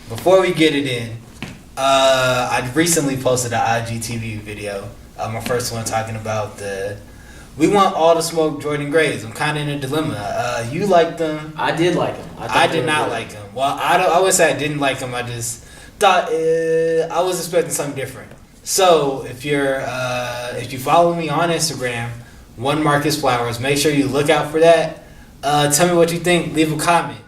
before we get it in, I recently posted an IGTV video. My first one talking about we want all the smoke Jordan Grays. I'm kind of in a dilemma. You liked them. I did like them. I did not like them. Well, I would say I didn't like them. I just thought I was expecting something different. So if you follow me on Instagram, One Marcus Flowers, make sure you look out for that. Tell me what you think. Leave a comment.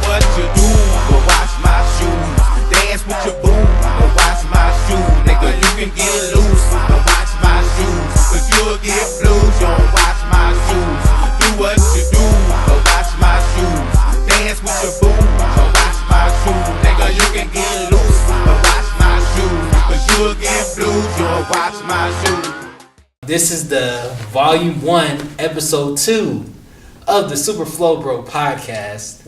What you do? Go wash my shoes. Dance with your boo. Go wash my shoes. Nigga, you can get loose. Go wash my shoes. Cause you'll get blues. You don't wash my shoes. Do what you do. Go wash my shoes. Dance with your boo. Go wash my shoes. Nigga, you can get loose. Go wash my shoes. Cause you'll get blues. You don't wash my shoes. This is the Volume 1, Episode 2 of the Super Flow Bro podcast.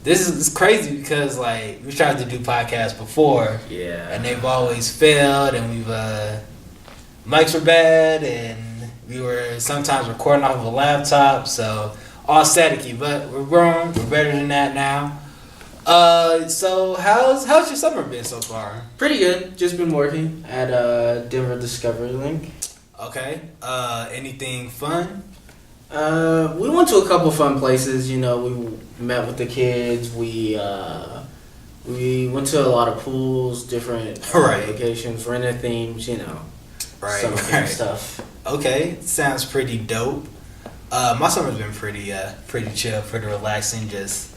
This is crazy because like we tried to do podcasts before, and they've always failed, and we've mics were bad, and we were sometimes recording off of a laptop, so all staticky. But we're grown, we're better than that now. So how's your summer been so far? Pretty good. Just been working at Denver Discovery Link. Okay. Anything fun? We went to a couple fun places. You know, we met with the kids. We went to a lot of pools, different locations, rented themes. You know, some stuff. Okay, sounds pretty dope. My summer's been pretty chill, pretty relaxing. Just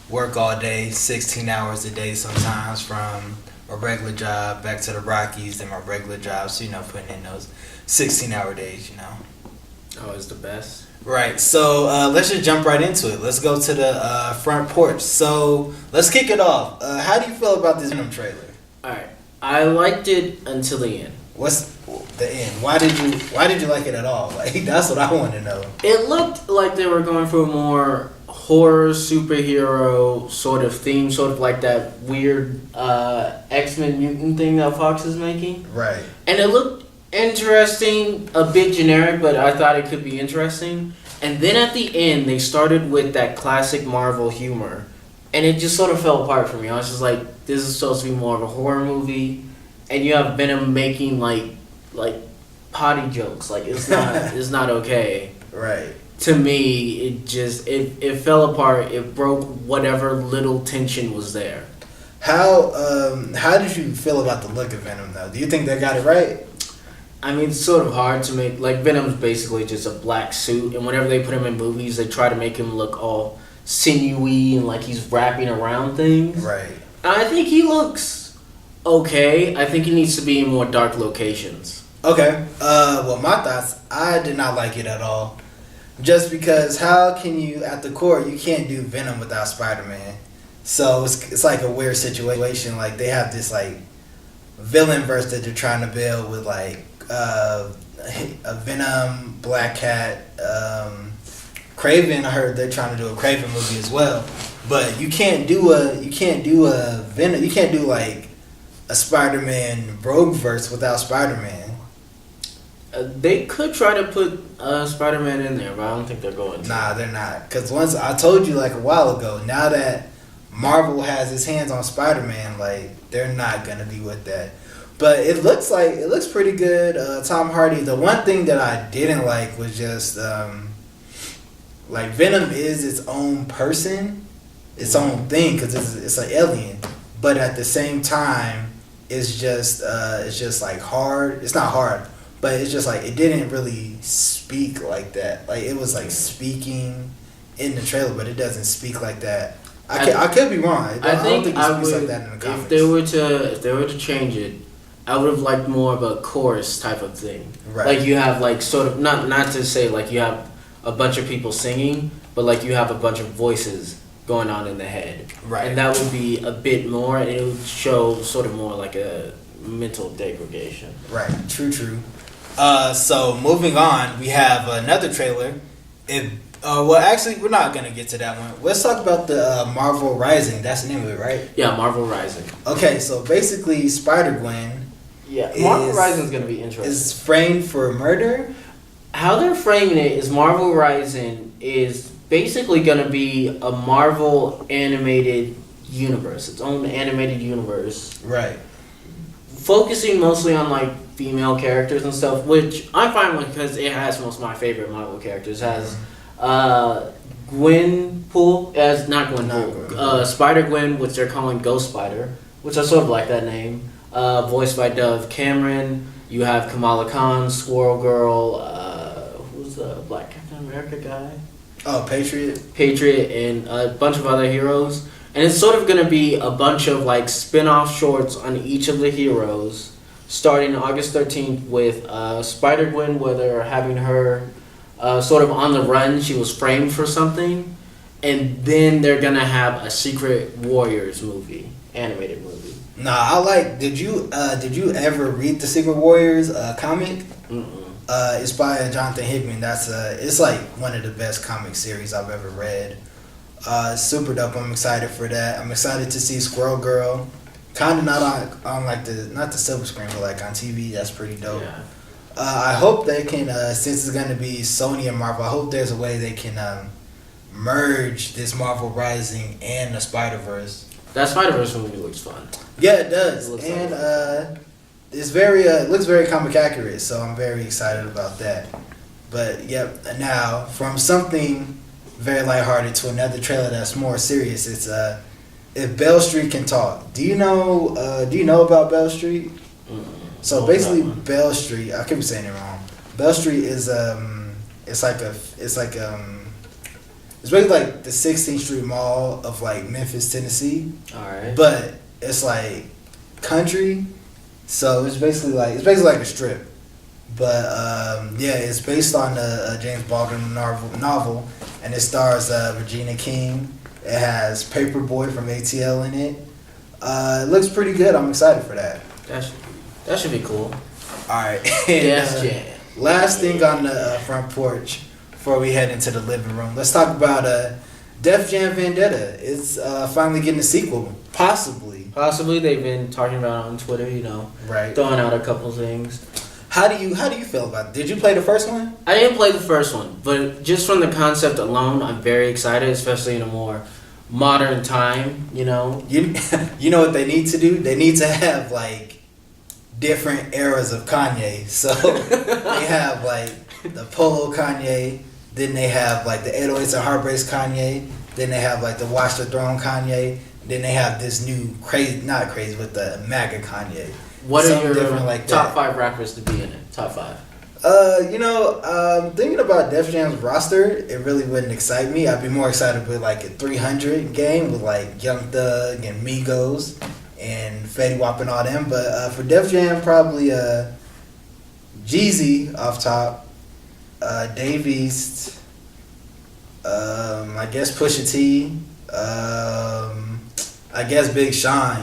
work all day, 16 hours a day sometimes from my regular job back to the Rockies, then my regular job. So putting in those 16-hour days. Always the best. Right, so let's just jump right into it. Let's go to the front porch. So let's kick it off. How do you feel about this Venom trailer? Alright, I liked it until the end. What's the end? Why did you like it at all? Like that's what I want to know. It looked like they were going for a more horror superhero sort of theme, sort of like that weird X-Men mutant thing that Fox is making. Right. And it looked interesting, a bit generic, but I thought it could be interesting. And then at the end, they started with that classic Marvel humor, and it just sort of fell apart for me. I was just like, this is supposed to be more of a horror movie, and you have Venom making like potty jokes. Like it's not okay. Right. To me, it fell apart. It broke whatever little tension was there. How did you feel about the look of Venom though? Do you think they got it right? I mean, it's sort of hard to make. Like, Venom's basically just a black suit, and whenever they put him in movies, they try to make him look all sinewy and like he's wrapping around things. Right. I think he looks okay. I think he needs to be in more dark locations. Okay. Well, my thoughts, I did not like it at all. Just because how can you, at the core, you can't do Venom without Spider-Man. So it's like a weird situation. Like, they have this, like, villain verse that they're trying to build with, like, a Venom, Black Cat, Craven. I heard they're trying to do a Craven movie as well, but you can't do a Venom. You can't do like a Spider-Man Rogue verse without Spider-Man. They could try to put Spider-Man in there, but I don't think they're going to. Nah, they're not. Because once I told you like a while ago, now that Marvel has its hands on Spider-Man, like they're not gonna be with that. But it looks pretty good. Tom Hardy. The one thing that I didn't like was just like Venom is its own person, its own thing because it's an alien. But at the same time, it's just like hard. It's not hard, but it's just like it didn't really speak like that. Like it was like speaking in the trailer, but it doesn't speak like that. I could be wrong. I don't think it speaks like that in the comics. If they were to change it, I would have liked more of a chorus type of thing. Right. Like you have like sort of not to say like you have a bunch of people singing, but like you have a bunch of voices going on in the head. Right. And that would be a bit more, and it would show sort of more like a mental degradation. Right. True. So moving on, we have another trailer. Well, actually, we're not gonna get to that one. Let's talk about the Marvel Rising. That's the name of it, right? Yeah, Marvel Rising. Okay, so basically, Spider-Gwen. Yeah, Marvel Rising is gonna be interesting. Is framed for murder. How they're framing it is Marvel Rising is basically gonna be a Marvel animated universe, its own animated universe. Right. Focusing mostly on like female characters and stuff, which I'm fine with because it has most of my favorite Marvel characters. It has Gwenpool as not Gwenpool, Spider-Gwen, which they're calling Ghost Spider, which I sort of like that name. Voiced by Dove Cameron. You have Kamala Khan, Squirrel Girl. Who's the Black Captain America guy? Oh, Patriot, and a bunch of other heroes. And it's sort of going to be a bunch of like spin-off shorts on each of the heroes, starting August 13th with Spider-Gwen, where they're having her sort of on the run. She was framed for something. And then they're going to have a Secret Warriors movie, animated movie. Nah, I like. Did you ever read the Secret Warriors comic? Mm-mm. It's by Jonathan Hickman. It's like one of the best comic series I've ever read. Super dope. I'm excited for that. I'm excited to see Squirrel Girl. Kind of not on like not the silver screen, but like on TV. That's pretty dope. Yeah. I hope they can, since it's gonna be Sony and Marvel, I hope there's a way they can merge this Marvel Rising and the Spider-Verse. That Spider-Verse movie looks fun. Yeah, it does. It And it's very it looks very comic accurate, so I'm very excited about that. But yep, now from something very lighthearted to another trailer that's more serious. It's if Beale Street can talk. Do you know about Beale Street? So basically, Beale Street. I could be saying it wrong. Beale Street is it's basically like the 16th Street Mall of like Memphis, Tennessee. All right. But it's like country, so it's basically like a strip. But yeah, it's based on the James Baldwin novel, and it stars Regina King. It has Paperboy from ATL in it. It looks pretty good. I'm excited for that. That should be cool. All right. Yes, Jam. Last thing on the front porch before we head into the living room. Let's talk about Jam Vendetta. It's finally getting a sequel, possibly. Possibly. They've been talking about it on Twitter, Right. throwing out a couple things. How do you feel about it? Did you play the first one? I didn't play the first one, but just from the concept alone, I'm very excited, especially in a more modern time, You know what they need to do? They need to have like different eras of Kanye. So they have like the Polo Kanye, then they have like the 808s and Heartbreaks Kanye, then they have like the Watch the Throne Kanye, then they have this new not crazy, but the MAGA Kanye. What are your like top 5 rappers to be in it? Top 5. Thinking about Def Jam's roster, it really wouldn't excite me. I'd be more excited with like a 300 game with like Young Thug and Migos and Fetty Wap and all them. But for Def Jam, probably Jeezy off top, Dave East, I guess Pusha T, I guess Big Sean.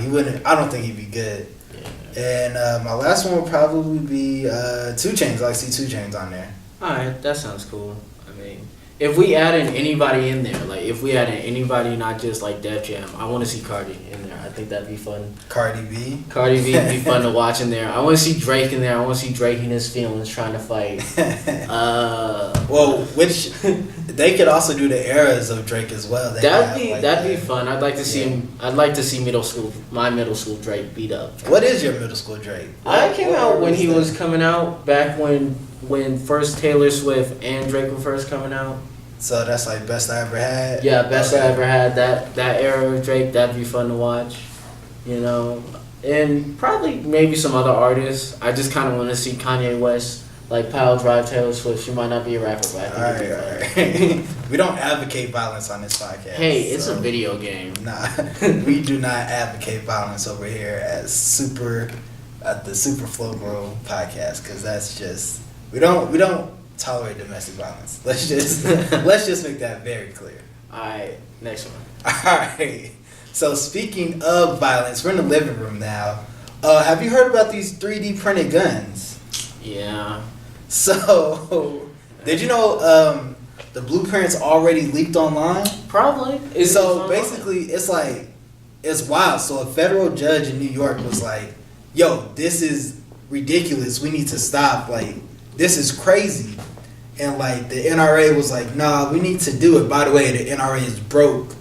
I don't think he'd be good. And my last one would probably be 2 Chainz. I like to see 2 Chainz on there. Alright, that sounds cool. I mean, if we add in anybody in there, like if we add in anybody not just like Def Jam, I want to see Cardi in there. I think that'd be fun. Cardi B would be fun to watch in there. I want to see Drake in there. I want to see Drake in his feelings trying to fight. Which they could also do the eras of Drake as well. That'd be fun. I'd like to see him. I'd like to see my middle school Drake beat up. What is your middle school Drake? I came out when he was coming out back when first Taylor Swift and Drake were first coming out. So that's like best I ever had. Yeah, best I ever had. That era of Drake, that'd be fun to watch. And probably maybe some other artists. I just kind of want to see Kanye West like pile drive Taylor Swift. She might not be a rapper, but I think all right. We don't advocate violence on this podcast. Hey, it's a video game. Nah, we do not advocate violence over here at the Super Flow Bro podcast, because that's just we don't tolerate domestic violence. Let's just make that very clear. All right, next one. All right. So speaking of violence, we're in the living room now. Have you heard about these 3D printed guns? Yeah. So, did you know the blueprints already leaked online? Probably. So basically, it's wild. So a federal judge in New York was like, "Yo, this is ridiculous. We need to stop. Like, this is crazy." And like the NRA was like, "Nah, we need to do it." By the way, the NRA is broke.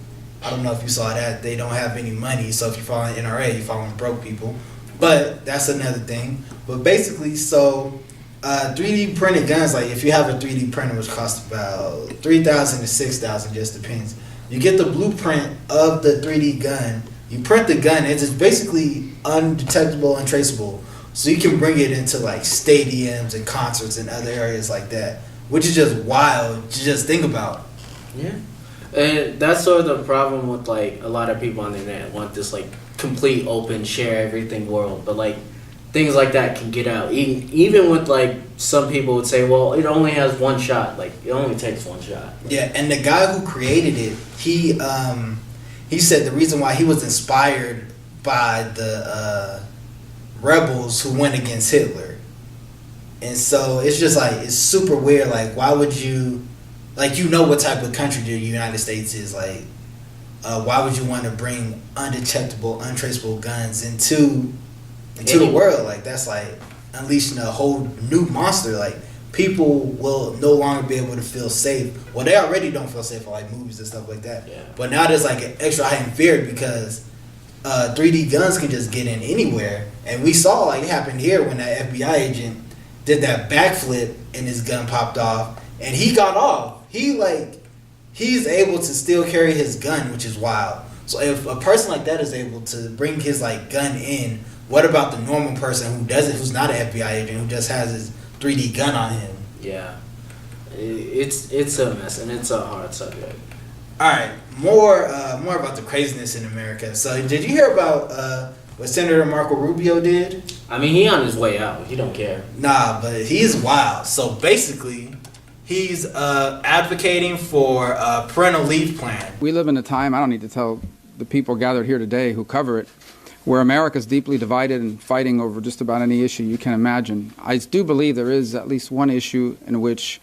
I don't know if you saw that. They don't have any money, so if you follow NRA, you're following broke people. But that's another thing. But basically, so 3D printed guns, like if you have a 3D printer, which costs about $3,000 to $6,000, just depends. You get the blueprint of the 3D gun. You print the gun. It's basically undetectable, untraceable. So you can bring it into like stadiums and concerts and other areas like that, which is just wild to just think about. Yeah. And that's sort of the problem with like a lot of people on the internet want this like complete open share everything world, but like things like that can get out. Even with like some people would say, well, it only has one shot. Like it only takes one shot. Yeah, and the guy who created it, he said the reason why he was inspired by the rebels who went against Hitler. And so it's just like, it's super weird. Like, why would you, like, you know what type of country the United States is. Like, why would you want to bring undetectable, untraceable guns into the world? Like, that's like unleashing a whole new monster. Like, people will no longer be able to feel safe. Well, they already don't feel safe for like movies and stuff like that. Yeah. But now there's like an extra heightened fear because 3D guns can just get in anywhere. And we saw like it happened here when that FBI agent did that backflip and his gun popped off and he got off. He's able to still carry his gun, which is wild. So if a person like that is able to bring his like gun in, what about the normal person who doesn't, who's not an FBI agent, who just has his 3D gun on him? Yeah. It's a mess and it's a hard subject. All right, more about the craziness in America. So did you hear about what Senator Marco Rubio did? I mean, he on his way out. He don't care. Nah, but he's wild. So basically, he's advocating for a parental leave plan. We live in a time, I don't need to tell the people gathered here today who cover it, where America is deeply divided and fighting over just about any issue you can imagine. I do believe there is at least one issue in which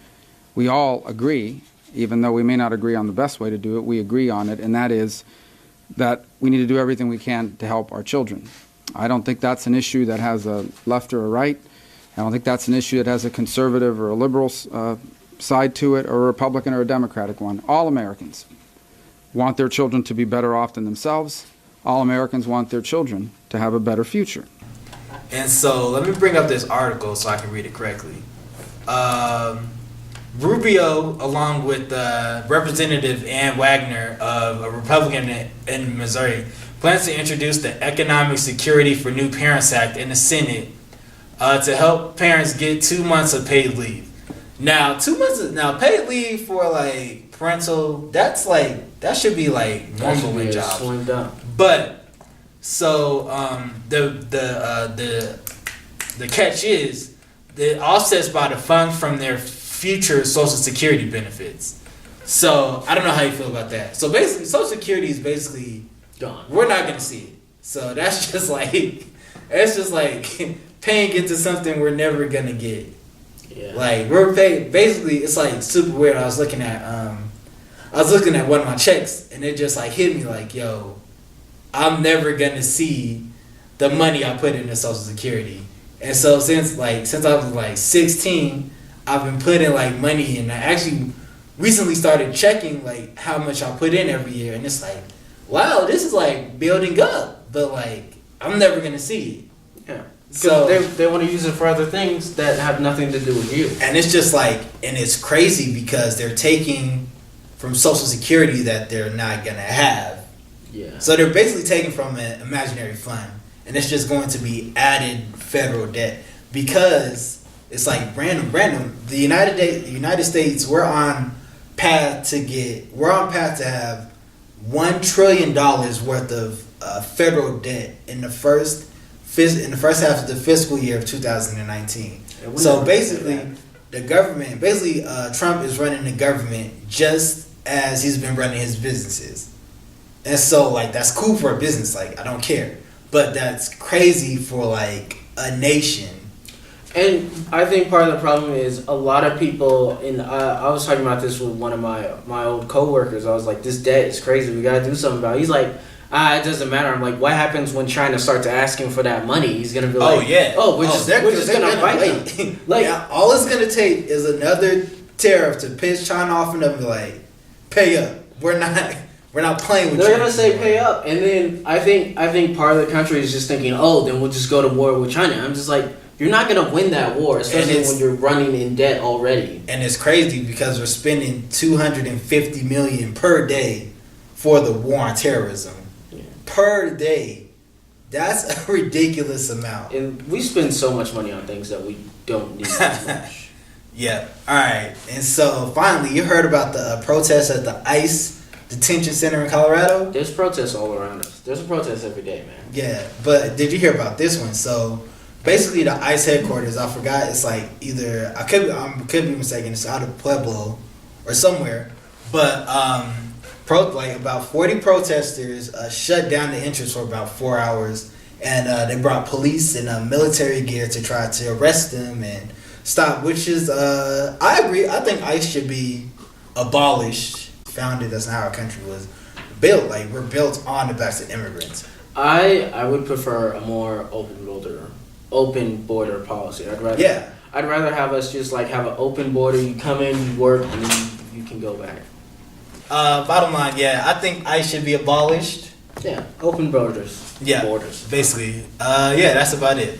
we all agree, even though we may not agree on the best way to do it, we agree on it, and that is that we need to do everything we can to help our children. I don't think that's an issue that has a left or a right. I don't think that's an issue that has a conservative or a liberal side to it, or a Republican or a Democratic one. All Americans want their children to be better off than themselves. All Americans want their children to have a better future. And so let me bring up this article so I can read it correctly. Rubio, along with Representative Ann Wagner of a Republican in Missouri, plans to introduce the Economic Security for New Parents Act in the Senate to help parents get 2 months of paid leave. Now, 2 months of paid leave for like parental, that should be like normal in jobs. But so the catch is the offsets by the funds from their future Social Security benefits. So I don't know how you feel about that. So basically, Social Security is basically gone. We're not gonna see it. So that's just like paying into something we're never gonna get. Yeah. Like we're paid. Basically, it's like super weird. I was looking at one of my checks, and it just like hit me like, yo, I'm never gonna see the money I put into Social Security. And so since I was like 16. I've been putting like money in. I actually recently started checking like how much I put in every year, and it's like, wow, this is like building up, but like I'm never gonna see it. Yeah. So they want to use it for other things that have nothing to do with you. And it's just like, and it's crazy because they're taking from Social Security that they're not gonna have. Yeah. So they're basically taking from an imaginary fund, and it's just going to be added federal debt because. It's like random. The United States, we're on path to have $1 trillion worth of federal debt in the first half of the fiscal year of 2019. So basically, the government, Trump is running the government just as he's been running his businesses, and so like that's cool for a business. Like I don't care, but that's crazy for like a nation. And I think part of the problem is a lot of people, and I was talking about this with one of my old coworkers. I was like, this debt is crazy. We got to do something about it. He's like, it doesn't matter. I'm like, what happens when China starts asking for that money? He's going to be like, we're just going to fight them. Like, yeah, all it's going to take is another tariff to piss China off and be like, pay up. We're We're not playing with They're you. gonna say pay up, and then I think part of the country is just thinking, oh, then we'll just go to war with China. I'm just like, you're not gonna win that war, especially when you're running in debt already. And it's crazy because we're spending $250 million per day for the war on terrorism. Yeah. Per day. That's a ridiculous amount. And we spend so much money on things that we don't need as much. Yeah. All right. And so finally, you heard about the protests at the ICE detention center in Colorado? There's protests all around us. There's a protest every day, man. Yeah. But did you hear about this one? So basically, the ICE headquarters, I forgot, it's like either, I could be mistaken, it's out of Pueblo or somewhere. But like about 40 protesters shut down the entrance for about 4 hours. And they brought police and military gear to try to arrest them and stop, which is, I agree. I think ICE should be abolished, founded. That's not how our country was built. Like, we're built on the backs of immigrants. I would prefer a more open border policy. I'd rather have us just like have an open border. You come in, you work, and then you can go back. Bottom line, yeah, I think ICE should be abolished. Yeah, open borders. Yeah, borders. Basically. Yeah, that's about it.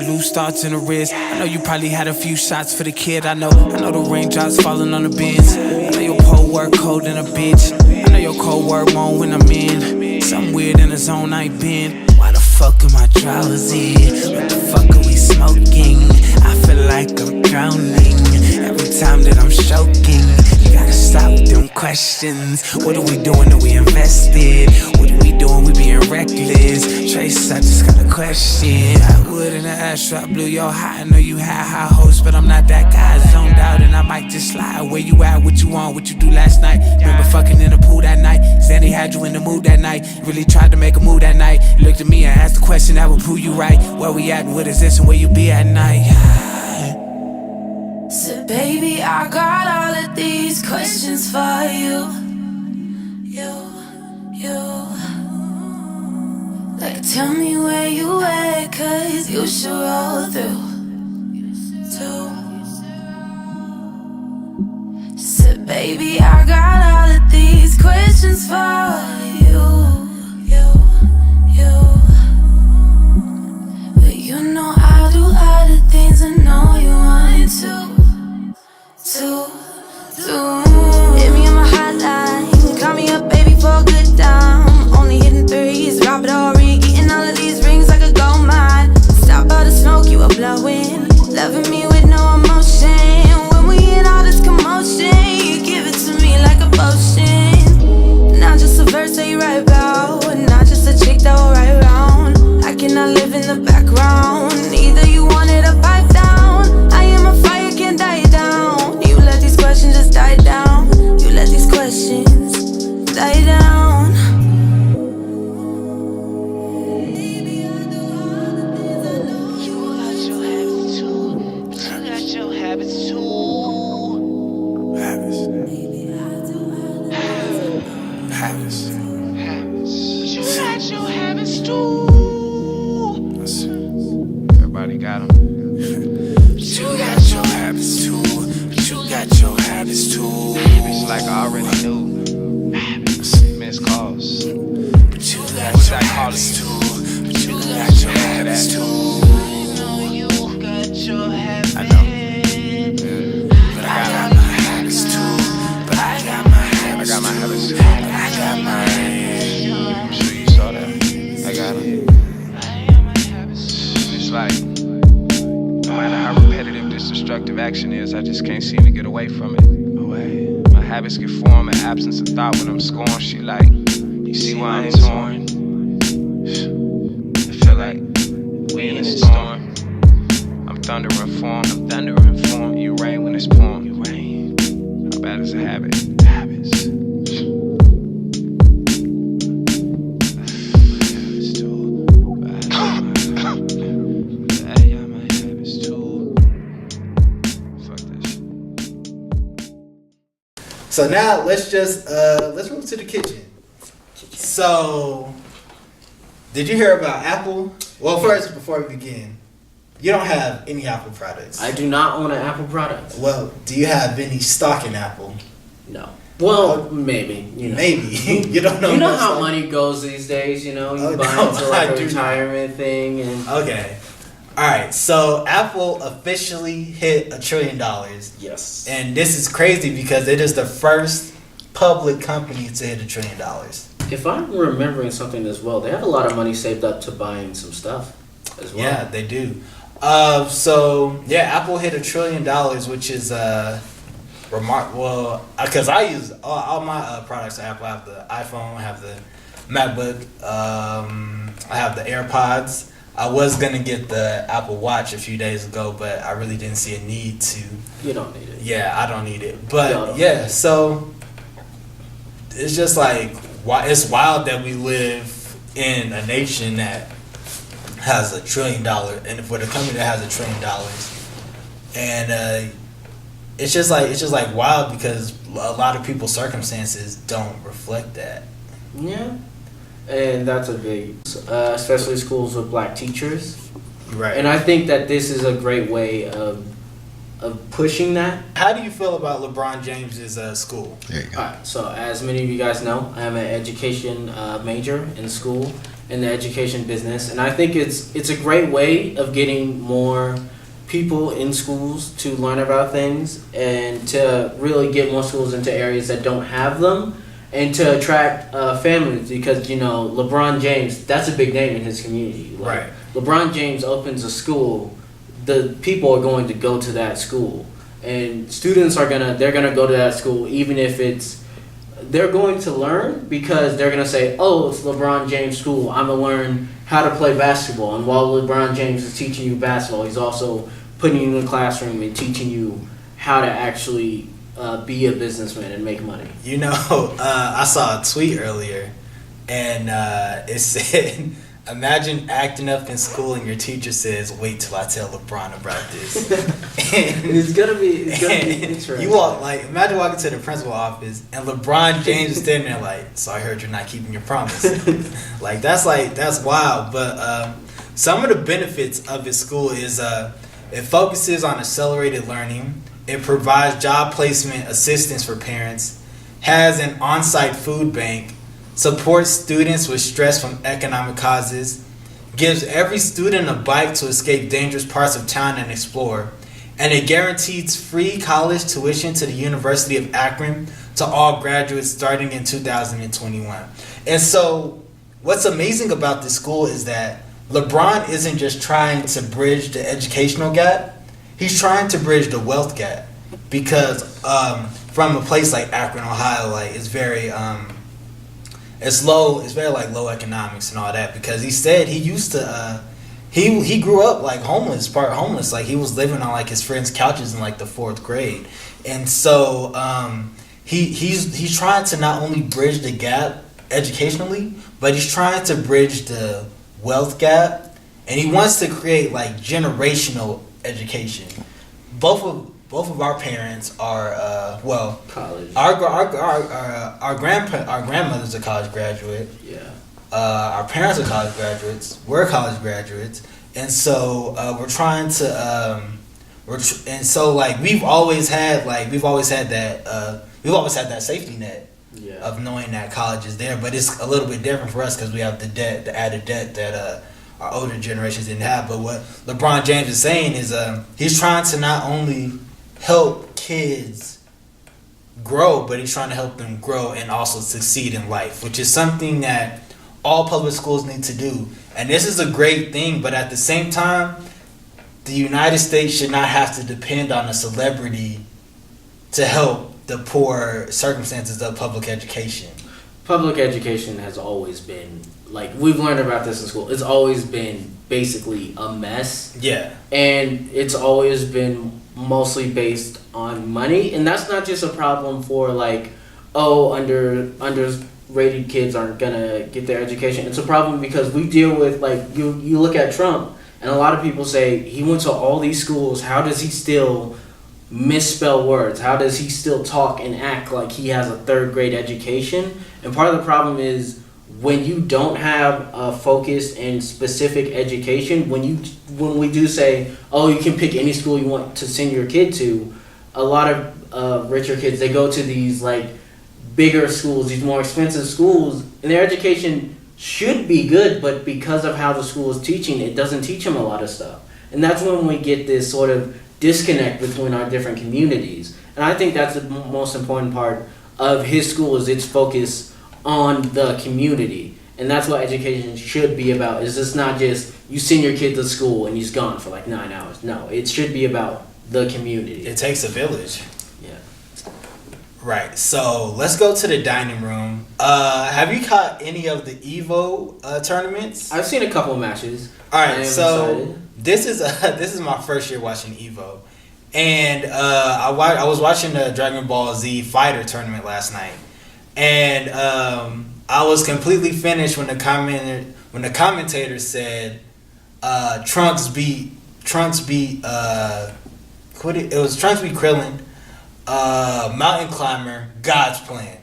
Loose thoughts in the wrist. I know you probably had a few shots for the kid. I know the raindrops falling on the bins. I know your pole work cold in a bitch. I know your cold work moan when I'm in. Something weird in the zone I ain't been. Why the fuck am I drowsy? What the fuck are we smoking? I feel like I'm drowning every time that I'm choking. You gotta stop with them questions. What are we doing? Are we invested? What are we doing? We being reckless. Trayce, I just got a question. I would in the Astro, I blew your high. I know you had high hopes, but I'm not that guy. Zoned out and I might just slide. Where you at? What you want? What you do last night? Remember fucking in the pool that night? Zanny had you in the mood that night. Really tried to make a move that night. You looked at me and asked the question that would prove you right. Where we at and what is this and where you be at night? So baby, I got all of these questions for you. Like, tell me where you at, cause you should roll through. So baby, I got all of these questions for you. But you know I do all the things I know you want to do. Hit me on my hotline, call me up, baby, for a good time. Only hitting threes, robbery, eating all of these rings like a gold mine. Stop all the smoke you were blowing, loving me with no emotion. When we in all this commotion, you give it to me like a potion. Not just a verse that you write about, not just a chick that will write around. I cannot live in the background, either you want it or pipe down. I am a fire, can't die down. You let these questions just die down. You let these questions die down. Everybody got them. But you got your habits too. But you got your habits too. It's like I already knew. Missed calls. But you got your habits too. But you got your habits too. I know you got your habits. I know. But I got my habits too. But I got my habits. I got my habits too. I got mine. I'm sure you saw that. I got them. It's like, no matter how repetitive this destructive action is, I just can't seem to get away from it. My habits get formed in absence of thought when I'm scorned. She like, you see why I'm torn? I feel like we in a storm. So now let's move to the kitchen. So, did you hear about Apple? Well, first, before we begin, you don't have any Apple products. I do not own an Apple product. Well, do you have any stock in Apple? No. Well, maybe. Maybe. You don't know. You know how money goes these days, you buy into like a retirement thing. And Okay. All right. So, Apple officially hit $1 trillion. Yes. And this is crazy because it is the first public company to hit $1 trillion. If I'm remembering something as well, they have a lot of money saved up to buying some stuff as well. Yeah, they do. Apple hit $1 trillion, which is remarkable. Well, because I use all my products at Apple. I have the iPhone, I have the MacBook, I have the AirPods. I was gonna get the Apple Watch a few days ago, but I really didn't see a need to. You don't need it. Yeah, I don't need it. But yeah, so it's just like it's wild that we live in a nation that has $1 trillion, and for the company that has $1 trillion, and it's just like wild because a lot of people's circumstances don't reflect that. Yeah, and that's a big, especially schools with black teachers. Right. And I think that this is a great way of pushing that. How do you feel about LeBron James's school? There you go. Alright, so as many of you guys know, I am an education major in school in the education business, and I think it's a great way of getting more people in schools to learn about things and to really get more schools into areas that don't have them and to attract families because LeBron James, that's a big name in his community. Right. LeBron James opens a school, the people are going to go to that school, and students they're gonna go to that school even if they're going to learn because they're gonna say, oh, it's LeBron James school, I'm gonna learn how to play basketball, and while LeBron James is teaching you basketball, he's also putting you in the classroom and teaching you how to actually be a businessman and make money. I saw a tweet earlier, and it said, imagine acting up in school and your teacher says, wait till I tell LeBron about this. It's gonna be interesting. Imagine walking to the principal office and LeBron James is standing there like, so I heard you're not keeping your promise. That's wild. But some of the benefits of his school is it focuses on accelerated learning. It provides job placement assistance for parents, has an on-site food bank, supports students with stress from economic causes, gives every student a bike to escape dangerous parts of town and explore, and it guarantees free college tuition to the University of Akron to all graduates starting in 2021. And so what's amazing about this school is that LeBron isn't just trying to bridge the educational gap, he's trying to bridge the wealth gap because from a place like Akron, Ohio, it's very it's very low economics and all that because he said he used to he grew up part homeless, he was living on his friends' couches in the 4th grade, and so he's trying to not only bridge the gap educationally, but he's trying to bridge the wealth gap, and he wants to create generational education. Both of our parents are college. Our grandmothers are college graduate. Yeah. Our parents are college graduates. We're college graduates, and so we're trying to we've always had that safety net. Yeah. Of knowing that college is there, but it's a little bit different for us because we have the added debt that our older generations didn't have. But what LeBron James is saying is he's trying to not only help kids grow, but he's trying to help them grow and also succeed in life, which is something that all public schools need to do. And this is a great thing, but at the same time, the United States should not have to depend on a celebrity to help the poor circumstances of public education. Public education has always been, we've learned about this in school, it's always been basically a mess. Yeah. And it's always been mostly based on money. And that's not just a problem for underrated kids aren't gonna get their education. It's a problem because we deal with, you look at Trump, and a lot of people say he went to all these schools, how does he still misspell words? How does he still talk and act like he has a third grade education? And part of the problem is when you don't have a focused and specific education, when we do say, oh, you can pick any school you want to send your kid to, a lot of richer kids, they go to these like bigger schools, these more expensive schools, and their education should be good, but because of how the school is teaching, it doesn't teach them a lot of stuff. And that's when we get this sort of disconnect between our different communities. And I think that's the most important part of his school, is its focus on the community. And that's what education should be about. Is it's not just you send your kid to school and he's gone for like 9 hours. No, it should be about the community. It takes a village. Yeah. Right. So let's go to the dining room. Have you caught any of the Evo tournaments? I've seen a couple matches. All right. So this is my first year watching Evo, and I was watching the Dragon Ball Z Fighter tournament last night. And I was completely finished when the commentator said Trunks beat it was Trunks beat Krillin, Mountain Climber, God's Plan,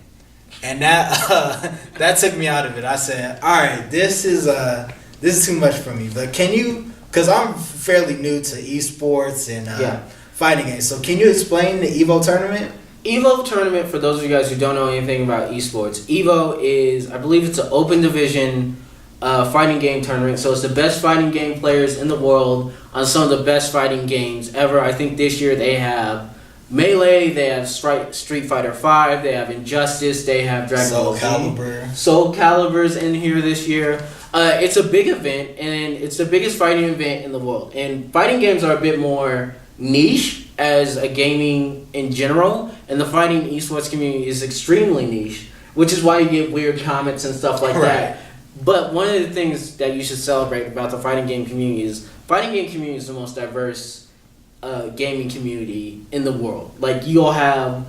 and that took me out of it. I said, all right, this is too much for me. But can you? Because I'm fairly new to esports and fighting games, so can you explain the Evo tournament? Evo tournament, for those of you guys who don't know anything about esports, Evo is, I believe it's an open division fighting game tournament. So it's the best fighting game players in the world on some of the best fighting games ever. I think this year they have Melee, they have Street Fighter 5, they have Injustice, they have Dragon Ball Z. Soul Calibur's in here this year. It's a big event, and it's the biggest fighting event in the world. And fighting games are a bit more niche as a gaming in general, and the fighting esports community is extremely niche, which is why you get weird comments and stuff like that. But one of the things that you should celebrate about the fighting game community is the most diverse gaming community in the world. Like you'll have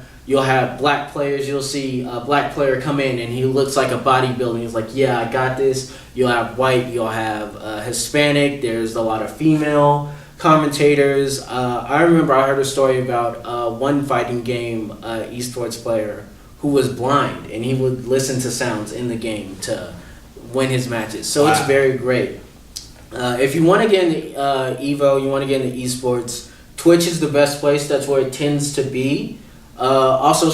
black players. You'll see a black player come in and he looks like a bodybuilder. He's like, yeah, I got this. You'll have white. You'll have Hispanic. There's a lot of female commentators. I remember I heard a story about one fighting game esports player who was blind, and he would listen to sounds in the game to win his matches. So It's very great. If you want to get into Evo, you want to get into esports, Twitch is the best place. That's where it tends to be. Also,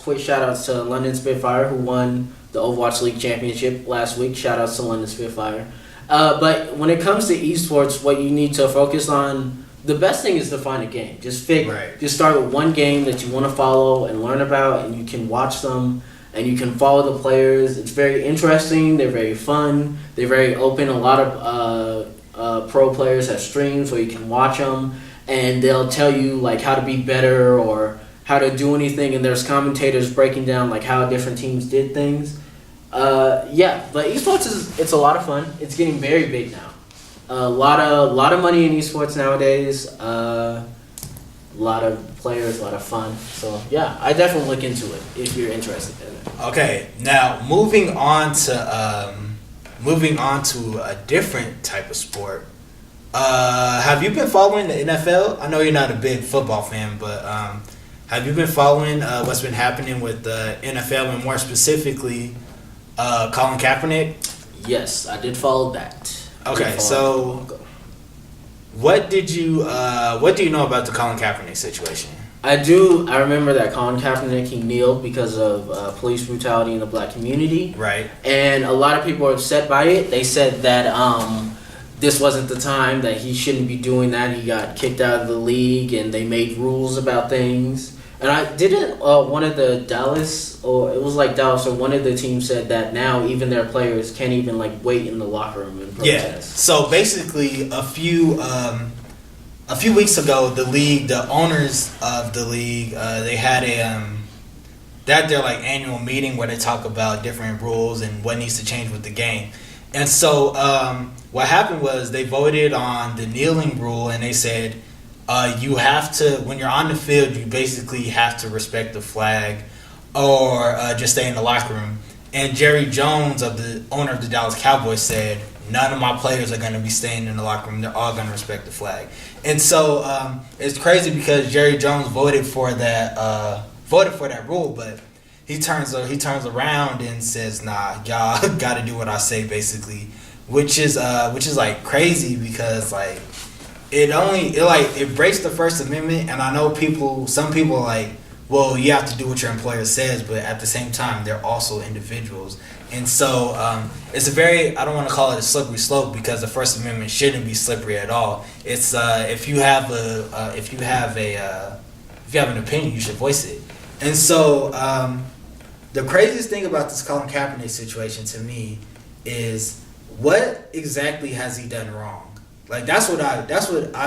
quick shout outs to London Spitfire, who won the Overwatch League Championship last week. Shout outs to London Spitfire. But when it comes to esports, what you need to focus on, the best thing is to find a game. Just start with one game that you want to follow and learn about, and you can watch them, and you can follow the players. It's very interesting. They're very fun. They're very open. A lot of pro players have streams where you can watch them, and they'll tell you like how to be better or how to do anything, and there's commentators breaking down like how different teams did things. But esports it's a lot of fun. It's getting very big now. A lot of money in esports nowadays. A lot of players, a lot of fun. So yeah, I definitely look into it if you're interested in it. Okay, now moving on to a different type of sport. Have you been following the NFL? I know you're not a big football fan, but have you been following what's been happening with the NFL and more specifically Colin Kaepernick? Yes, I did follow that. Okay, so what do you know about the Colin Kaepernick situation? I remember that Colin Kaepernick, he kneeled because of police brutality in the black community. Right. And a lot of people are upset by it. They said that this wasn't the time, that he shouldn't be doing that. He got kicked out of the league, and they made rules about things. And I didn't. One of the Dallas, or it was like Dallas, or one of the teams said that now even their players can't even like wait in the locker room and protest. Yeah. So basically, a few weeks ago, the owners of the league, they had their like annual meeting where they talk about different rules and what needs to change with the game. And so what happened was they voted on the kneeling rule, and they said you have to, when you're on the field, you basically have to respect the flag or just stay in the locker room. And Jerry Jones, the owner of the Dallas Cowboys, said, none of my players are going to be staying in the locker room. They're all going to respect the flag. And so it's crazy because Jerry Jones voted for that rule, but he turns around and says, "Nah, y'all got to do what I say," basically, which is like crazy because like it breaks the First Amendment. And I know some people are like, well, you have to do what your employer says, but at the same time, they're also individuals. And so it's I don't want to call it a slippery slope because the First Amendment shouldn't be slippery at all. It's if you have an opinion, you should voice it. And so the craziest thing about this Colin Kaepernick situation to me is what exactly has he done wrong? Like that's what I've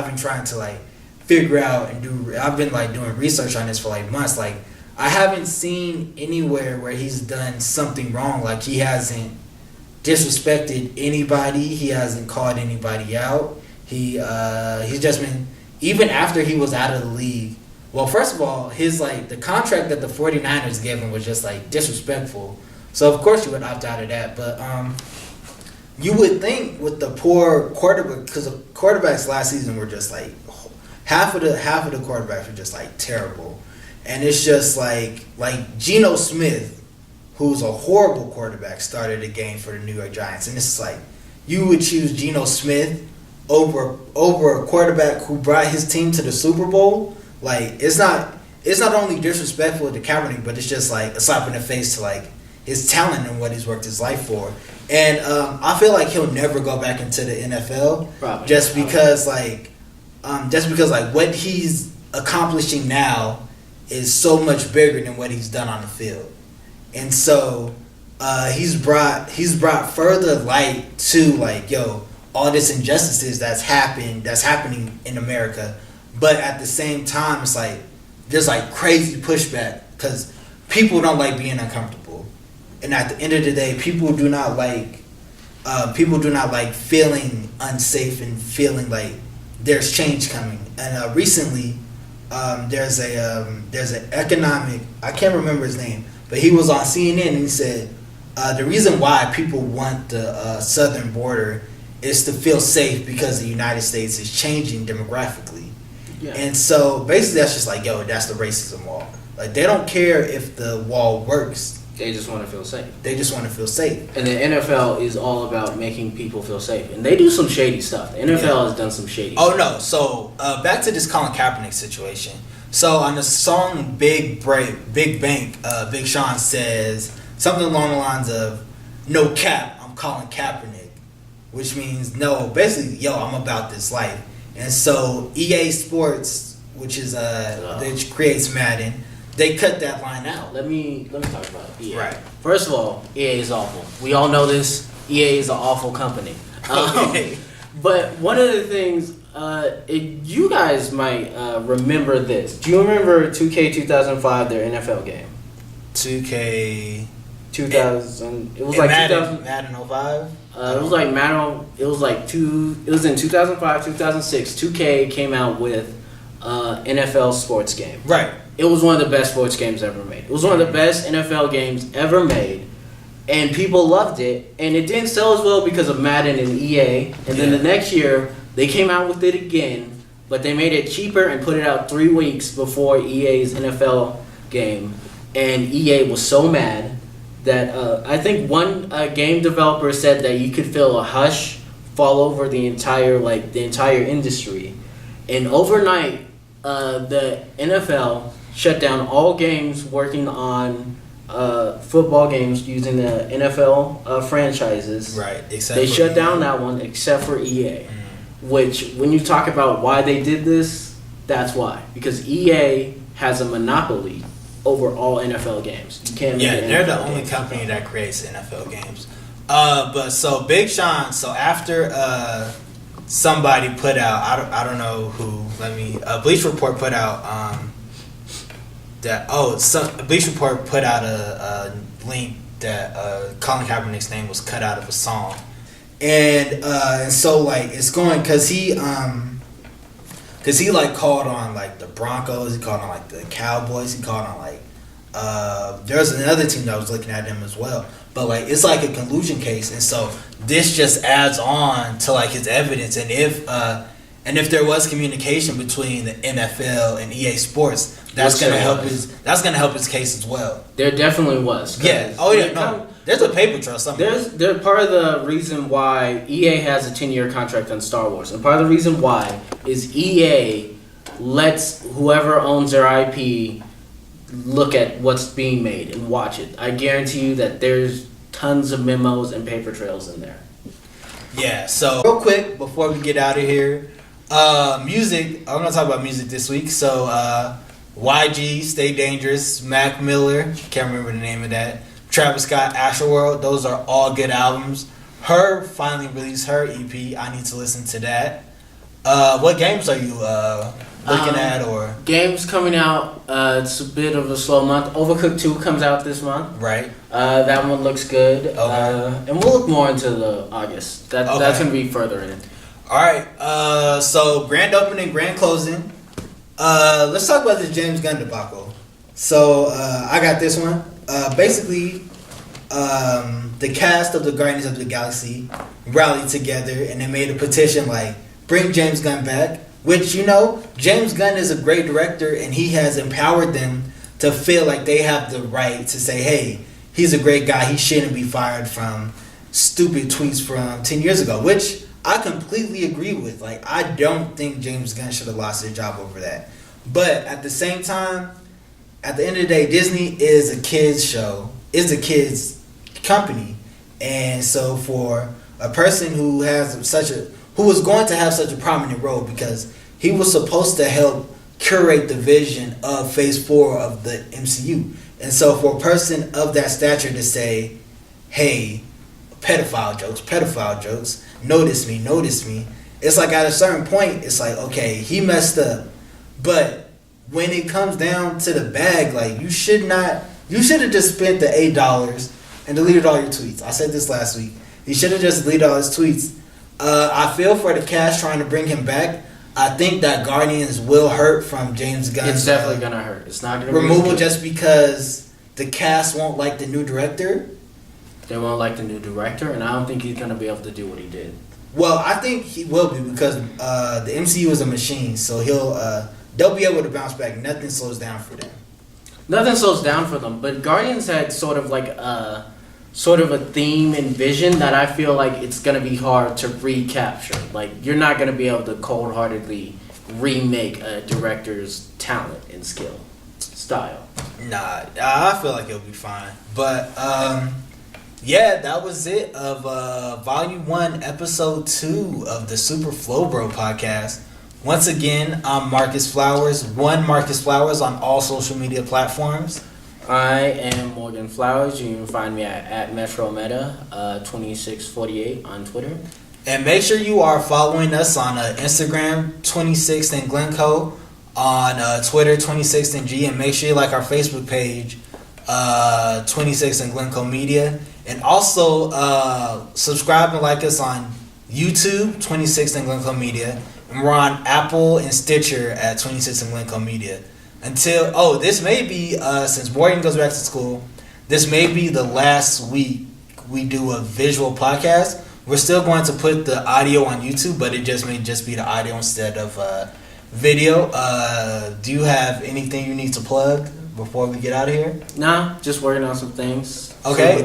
been trying to like figure out and do. I've been like doing research on this for like months. Like I haven't seen anywhere where he's done something wrong. Like he hasn't disrespected anybody. He hasn't called anybody out. He's just been, even after he was out of the league. Well, first of all, his like the contract that the 49ers gave him was just like disrespectful. So of course you would opt out of that. But you would think with the poor quarterback, because the quarterbacks last season were just like half of the quarterbacks were just like terrible. And it's just like Geno Smith, who's a horrible quarterback, started a game for the New York Giants. And it's like you would choose Geno Smith over a quarterback who brought his team to the Super Bowl. Like it's not only disrespectful to Kaepernick, but it's just like a slap in the face to like his talent and what he's worked his life for. And I feel like he'll never go back into the NFL. Probably. Just because what he's accomplishing now is so much bigger than what he's done on the field. And so he's brought further light to like, all this injustices that's happening in America. But at the same time, it's like there's like crazy pushback because people don't like being uncomfortable. And at the end of the day, people do not like feeling unsafe and feeling like there's change coming. And recently, there's an economic, I can't remember his name, but he was on CNN and he said the reason why people want the southern border is to feel safe because the United States is changing demographically. Yeah. And so basically that's just like, that's the racism wall. Like they don't care if the wall works. They just want to feel safe. And the NFL is all about making people feel safe. And they do some shady stuff. The NFL has done some shady stuff. Oh, no. So, back to this Colin Kaepernick situation. So, on the song Big Bank, Big Sean says something along the lines of, "No cap, I'm Colin Kaepernick." Which means, no, basically, I'm about this life. And so, EA Sports, which creates Madden, they cut that line out. Let me talk about EA. Right. First of all, EA is awful. We all know this. EA is an awful company. But one of the things, you guys might remember this. Do you remember 2K 2005, their NFL game? 2K 2000. It was like Madden 05. It was like Madden. It was in 2005, 2006. 2K came out with NFL sports game. Right. It was one of the best sports games ever made. It was one of the best NFL games ever made. And people loved it. And it didn't sell as well because of Madden and EA. And then the next year, they came out with it again. But they made it cheaper and put it out 3 weeks before EA's NFL game. And EA was so mad that I think one game developer said that you could feel a hush fall over the entire industry. And overnight, the NFL shut down all games working on football games using the NFL franchises. Right. They shut down that one except for EA. Which, when you talk about why they did this, that's why. Because EA has a monopoly over all NFL games. You can't. Yeah, they're the only company that creates NFL games. But so Big Sean. So after somebody put out, I don't know who. Bleach Report put out Bleach Report put out a link that Colin Kaepernick's name was cut out of a song, and so like it's going because he like called on like the Broncos, he called on like the Cowboys, he called on like there's another team that was looking at him as well. But like it's like a collusion case, and so this just adds on to like his evidence. And if there was communication between the NFL and EA Sports, that's gonna help his case as well. There definitely was. Yeah. Oh yeah. No. There's a paper trail somewhere. They're part of the reason why EA has a 10-year contract on Star Wars, and part of the reason why is EA lets whoever owns their IP look at what's being made and watch it. I guarantee you that there's tons of memos and paper trails in there. Yeah. So real quick before we get out of here, music. I'm gonna talk about music this week. So YG, Stay Dangerous, Mac Miller. Can't remember the name of that. Travis Scott, Astroworld, those are all good albums. Her finally released her EP. I need to listen to that. What games are you looking at? Or games coming out? It's a bit of a slow month. Overcooked 2 comes out this month. Right. That one looks good. Okay. And we'll look more into the August. That's gonna be further in. All right. So grand opening, grand closing. Let's talk about this James Gunn debacle. So I got this one. Basically, the cast of the Guardians of the Galaxy rallied together and they made a petition like, bring James Gunn back. Which, you know, James Gunn is a great director and he has empowered them to feel like they have the right to say, hey, he's a great guy. He shouldn't be fired from stupid tweets from 10 years ago, which I completely agree with. Like, I don't think James Gunn should have lost his job over that. But at the same time, at the end of the day, Disney is a kids show, is a kids company. And so for a person who was going to have such a prominent role because he was supposed to help curate the vision of Phase 4 of the MCU. And so for a person of that stature to say, hey, pedophile jokes, notice me, it's like at a certain point, it's like, okay, he messed up. But when it comes down to the bag, like you should have just spent the $8 and deleted all your tweets. I said this last week. He should have just deleted all his tweets. I feel for the cast trying to bring him back. I think that Guardians will hurt from James Gunn. It's definitely gonna hurt. It's not gonna removal just because the cast won't like the new director. They won't like the new director, and I don't think he's gonna be able to do what he did. Well, I think he will be because the MCU is a machine, so they'll be able to bounce back. Nothing slows down for them. Nothing slows down for them, but Guardians had sort of a theme and vision that I feel like it's gonna be hard to recapture. Like you're not gonna be able to cold-heartedly remake a director's talent and style. Nah, I feel like it'll be fine. But yeah, that was it of Volume 1, Episode 2 of the Super Flow Bro podcast. Once again, I'm Marcus Flowers, Marcus Flowers on all social media platforms. I am Morgan Flowers. You can find me at MetroMeta 2648 on Twitter. And make sure you are following us on Instagram, 26th and Glencoe, on Twitter, 26th and G, and make sure you like our Facebook page, 26th and Glencoe Media. And also subscribe and like us on YouTube, 26th and Glencoe Media. And we're on Apple and Stitcher at 26th and Glencoe Media. This may be, since Morgan goes back to school, this may be the last week we do a visual podcast. We're still going to put the audio on YouTube, but it may just be the audio instead of video. Do you have anything you need to plug before we get out of here? Nah, just working on some things. Okay.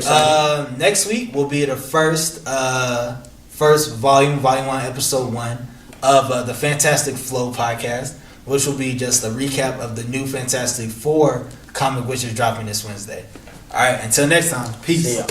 Next week will be the first volume 1, episode 1 of the Fantastic Flow podcast, which will be just a recap of the new Fantastic Four comic, which is dropping this Wednesday. All right, until next time, peace. See ya.